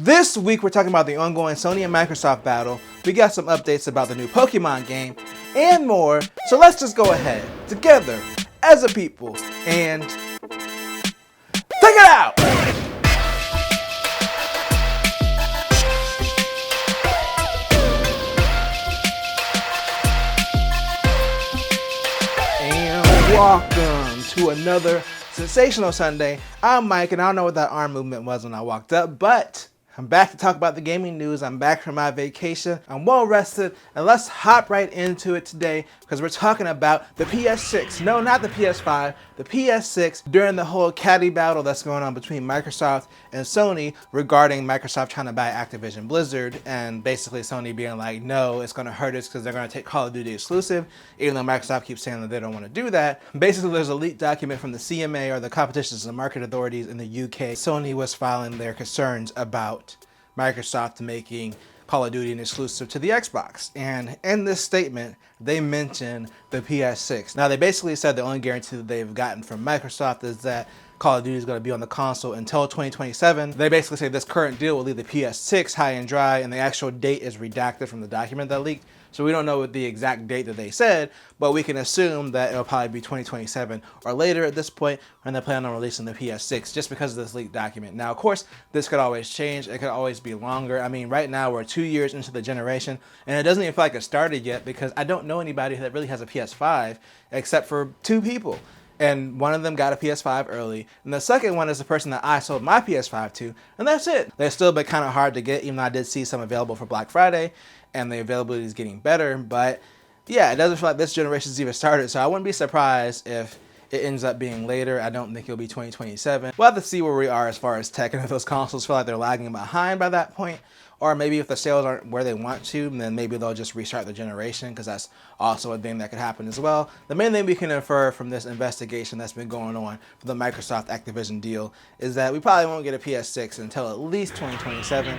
This week we're talking about the ongoing Sony and Microsoft battle. We got some updates about the new Pokemon game and more. So let's just go ahead together as a people and check it out. And welcome to another sensational Sunday. I'm Mike, and I don't know what that arm movement was when I walked up, but I'm back to talk about the gaming news. I'm back from my vacation. I'm well rested, and let's hop right into it today because we're talking about the PS6. No, not the PS5, the PS6 during the whole caddy battle that's going on between Microsoft and Sony regarding Microsoft trying to buy Activision Blizzard, and basically Sony being like, no, it's going to hurt us because they're going to take Call of Duty exclusive, even though Microsoft keeps saying that they don't want to do that. Basically, there's a leaked document from the CMA, or the Competitions and Market Authorities in the UK. Sony was filing their concerns about Microsoft making Call of Duty an exclusive to the Xbox. And in this statement, they mentioned the PS6. Now, they basically said the only guarantee that they've gotten from Microsoft is that Call of Duty is going to be on the console until 2027. They basically say this current deal will leave the PS6 high and dry, and the actual date is redacted from the document that leaked. So we don't know the exact date that they said, but we can assume that it'll probably be 2027 or later at this point when they plan on releasing the PS6, just because of this leaked document. Now, of course, this could always change. It could always be longer. I mean, right now we're 2 years into the generation, and it doesn't even feel like it started yet because I don't know anybody that really has a PS5 except for 2 people. And one of them got a PS5 early, and the second one is the person that I sold my PS5 to, and that's it. They've still been kind of hard to get, even though I did see some available for Black Friday, and the availability is getting better. But yeah, it doesn't feel like this generation's even started, so I wouldn't be surprised if it ends up being later. I don't think it'll be 2027. We'll have to see where we are as far as tech, and if those consoles feel like they're lagging behind by that point, or maybe if the sales aren't where they want to, then maybe they'll just restart the generation, because that's also a thing that could happen as well. The main thing we can infer from this investigation that's been going on for the Microsoft Activision deal is that we probably won't get a PS6 until at least 2027.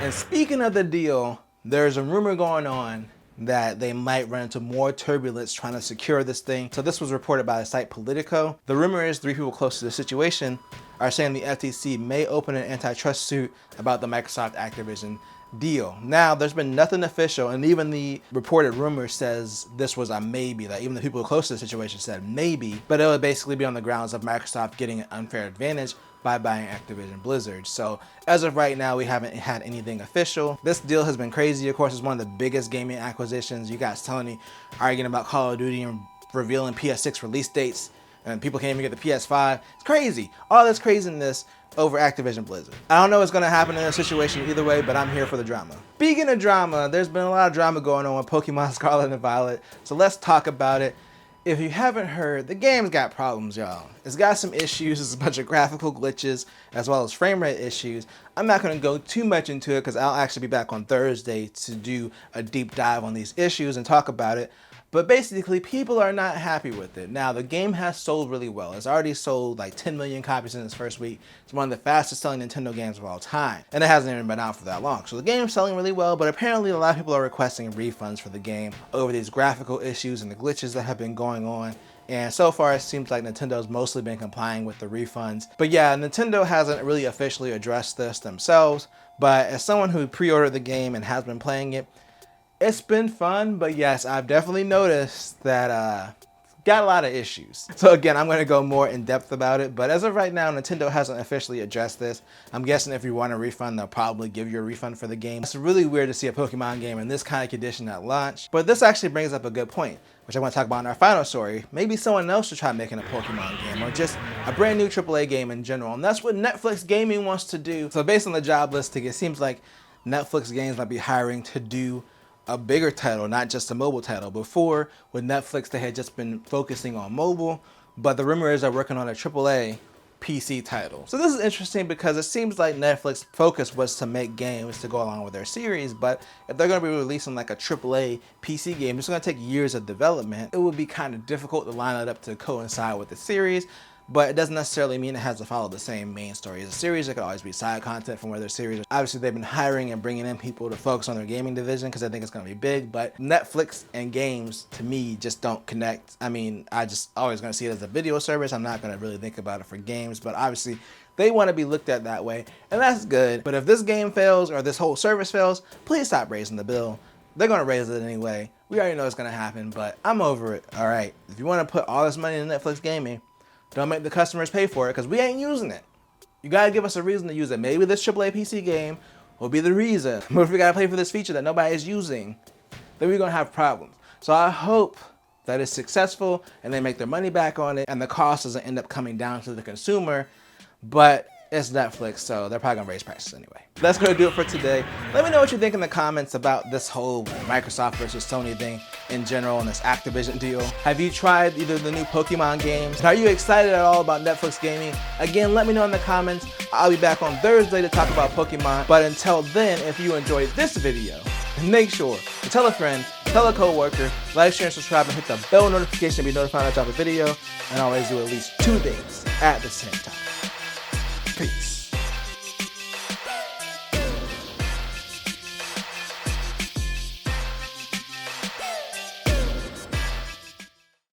And speaking of the deal, there's a rumor going on that they might run into more turbulence trying to secure this thing. So this was reported by the site Politico. The rumor is 3 people close to the situation are saying the FTC may open an antitrust suit about the Microsoft Activision deal. Now, there's been nothing official, and even the reported rumor says this was a maybe, that even the people close to the situation said maybe, but it would basically be on the grounds of Microsoft getting an unfair advantage by buying Activision Blizzard. So as of right now, we haven't had anything official. This deal has been crazy. Of course, it's one of the biggest gaming acquisitions. You got Sony arguing about Call of Duty and revealing PS6 release dates, and people can't even get the PS5. It's crazy. All this craziness over Activision Blizzard. I don't know what's going to happen in this situation either way, but I'm here for the drama. Speaking of drama, there's been a lot of drama going on with Pokémon Scarlet and Violet, so let's talk about it. If you haven't heard, the game's got problems, y'all. It's got some issues. There's a bunch of graphical glitches as well as frame rate issues. I'm not going to go too much into it because I'll actually be back on Thursday to do a deep dive on these issues and talk about it. But basically, people are not happy with it. Now, the game has sold really well. It's already sold like 10 million copies in its first week. It's one of the fastest selling Nintendo games of all time. And it hasn't even been out for that long. So the game's selling really well, but apparently a lot of people are requesting refunds for the game over these graphical issues and the glitches that have been going on. And so far, it seems like Nintendo's mostly been complying with the refunds. But yeah, Nintendo hasn't really officially addressed this themselves. But as someone who pre-ordered the game and has been playing it, it's been fun, but yes, I've definitely noticed that got a lot of issues. So again, I'm going to go more in depth about it, but as of right now, Nintendo hasn't officially addressed this. I'm guessing if you want a refund, they'll probably give you a refund for the game. It's really weird to see a Pokemon game in this kind of condition at launch, but this actually brings up a good point, which I want to talk about in our final story. Maybe someone else should try making a Pokemon game, or just a brand new AAA game in general, and that's what Netflix Gaming wants to do. So based on the job listing, it seems like Netflix Games might be hiring to do a bigger title, not just a mobile title. Before, with Netflix, they had just been focusing on mobile, but the rumor is they're working on a AAA PC title. So this is interesting because it seems like Netflix's focus was to make games to go along with their series, but if they're going to be releasing like a AAA PC game, it's going to take years of development. It would be kind of difficult to line it up to coincide with the series. but it doesn't necessarily mean it has to follow the same main story as a series. There could always be side content from other series. Obviously, they've been hiring and bringing in people to focus on their gaming division because I think it's going to be big, but Netflix and games, to me, just don't connect. I mean, I just always going to see it as a video service. I'm not going to really think about it for games, but obviously, they want to be looked at that way, and that's good. But if this game fails or this whole service fails, please stop raising the bill. They're going to raise it anyway. We already know it's going to happen, but I'm over it. All right, if you want to put all this money into Netflix gaming, don't make the customers pay for it because we ain't using it. You got to give us a reason to use it. Maybe this AAA PC game will be the reason. But if we got to pay for this feature that nobody is using, then we're going to have problems. So I hope that it's successful and they make their money back on it and the cost doesn't end up coming down to the consumer. But it's Netflix, so they're probably gonna raise prices anyway. That's gonna do it for today. Let me know what you think in the comments about this whole Microsoft versus Sony thing in general and this Activision deal. Have you tried either the new Pokemon games? Are you excited at all about Netflix gaming? Again, let me know in the comments. I'll be back on Thursday to talk about Pokemon. But until then, if you enjoyed this video, make sure to tell a friend, tell a coworker, like, share, and subscribe, and hit the bell notification to be notified when I drop a video. And always do at least 2 things at the same time. Peace.